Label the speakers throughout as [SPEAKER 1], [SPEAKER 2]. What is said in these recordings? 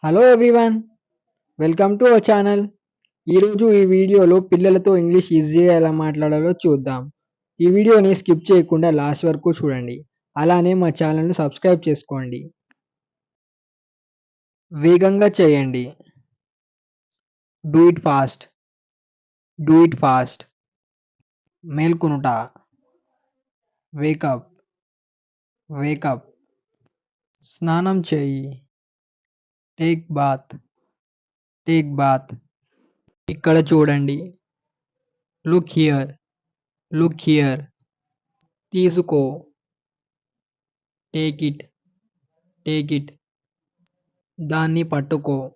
[SPEAKER 1] Hello everyone, welcome to our channel. ఈరోజు ఈ వీడియోలో పిల్లలతో ఇంగ్లీష్ ఈజీగా ఎలా మాట్లాడాలో చూద్దాం. ఈ వీడియోని స్కిప్ చేయకుండా లాస్ట్ వరకు చూడండి. అలానే మా ఛానల్ను సబ్స్క్రైబ్ చేసుకోండి. వేగంగా చేయండి. Do it fast. Do it fast. మేల్కొనుట. వేకప్. వేకప్. స్నానం చేయి. Take bath. Take bath. ఇక్కడ చూడండి. Look here. Look here. తీసుకో. Take it. Take it. దాన్ని పట్టుకో.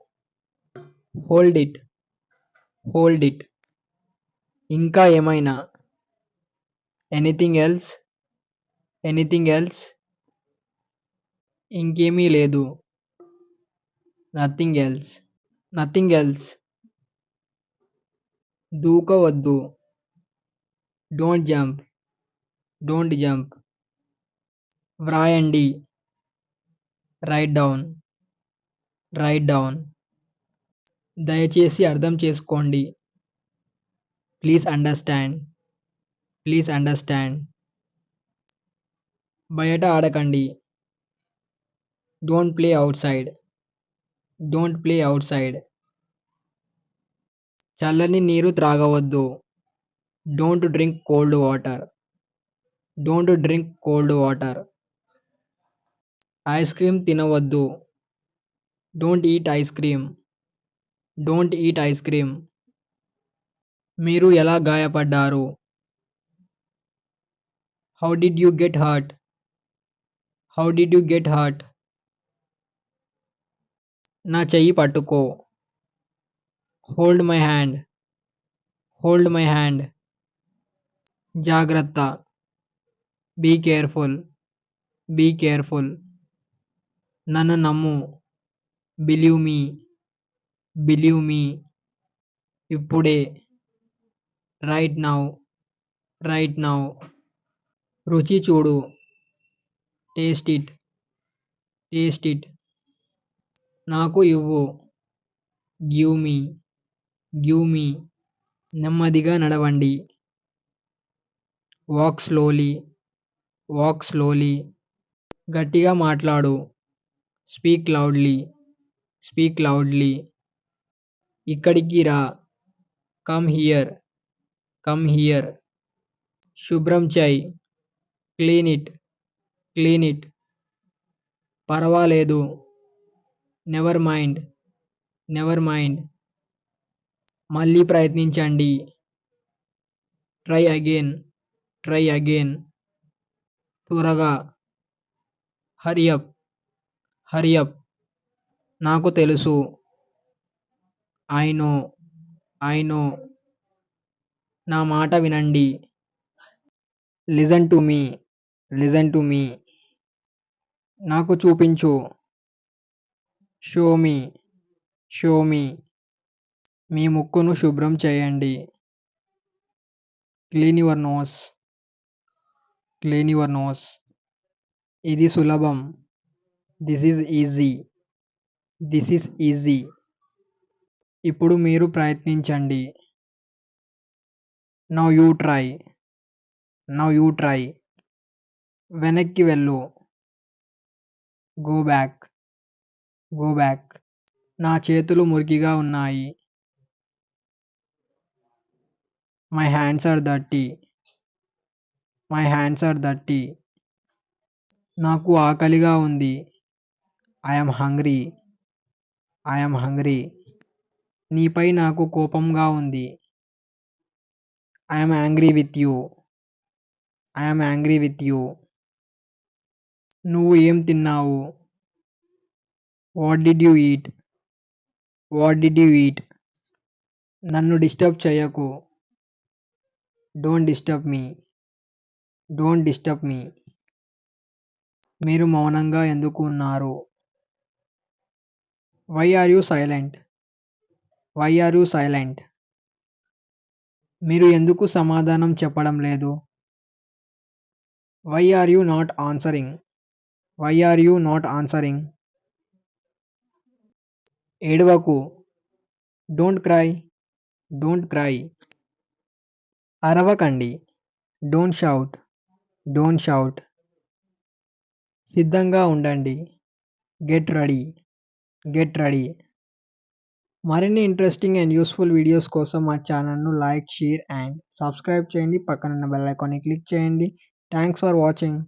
[SPEAKER 1] Hold it. Hold it. ఇంకా ఏమైనా. Anything else. Anything else. ఇంకేమీ లేదు. Nothing else. Nothing else. దూకవద్దు. Don't jump. Don't jump. వ్రాయండి. Write down. Write down. దయచేసి అర్థం చేసుకోండి. Please understand. Please understand. బయట ఆడకండి. Don't play out side. Don't play outside. చల్లని నీరు త్రాగవద్దు. Don't drink cold water. Don't drink cold water. Ice cream తినవద్దు. Don't eat ice cream. Don't eat ice cream. మీరు ఎలా గాయపడ్డారు? How did you get hurt? How did you get hurt? నా చెయ్యి పట్టుకో. Hold my hand. Hold my hand. జాగ్రత్త. Be careful. Be careful. నన్ను నమ్ము. Believe me. Believe me. ఇప్పుడే. Right now. Right now. రుచి చూడు. Taste it. Taste it. నాకు ఇవ్వు. Give me. Give me. నెమ్మదిగా నడవండి. Walk slowly. Walk slowly. గట్టిగా మాట్లాడు. Speak loudly. Speak loudly. ఇక్కడికి రా. Come here. Come here. శుభ్రం చెయ్. Clean it. Clean it. పర్వాలేదు. Never mind. Never mind. మళ్ళీ ప్రయత్నించండి. Try again. Try again. త్వరగా. Hurry up. Hurry up. నాకు తెలుసు. I know. I know. నా మాట వినండి. Listen to me. Listen to me. నాకు చూపించు. Show me. Show me. మీ ముక్కును శుభ్రం చేయండి. Clean your nose. Clean your nose. ఇది సులభం. This is easy. This is easy. ఇప్పుడు మీరు ప్రయత్నించండి. Now you try. Now you try. వెనక్కి వెళ్ళు. Go back. Go back. నా చేతులు మురికిగా ఉన్నాయి. My hands are dirty. My hands are dirty. నాకు ఆకలిగా ఉంది. I am hungry. I am hungry. నీపై నాకు కోపంగా ఉంది. I am angry with you. I am angry with you. నువ్వు ఏం తిన్నావు? What did you eat? What did you eat? నన్ను డిస్టర్బ్ చేయకు. Don't disturb me. Don't disturb me. మీరు మౌనంగా ఎందుకు ఉన్నారు? Why are you silent? Why are you silent? మీరు ఎందుకు సమాధానం చెప్పడం లేదు? Why are you not answering? Why are you not answering? ఏడవకు. Don't cry. Don't cry. అరవకండి. Don't shout. Don't shout. సిద్ధంగా ఉండండి. Get ready. Get ready. మరిన్ని ఇంట్రెస్టింగ్ అండ్ యూస్ఫుల్ వీడియోస్ కోసం మా ఛానల్ను లైక్, షేర్ అండ్ సబ్స్క్రైబ్ చేయండి. పక్కనున్న బెల్ ఐకాన్ని క్లిక్ చేయండి. Thanks for watching.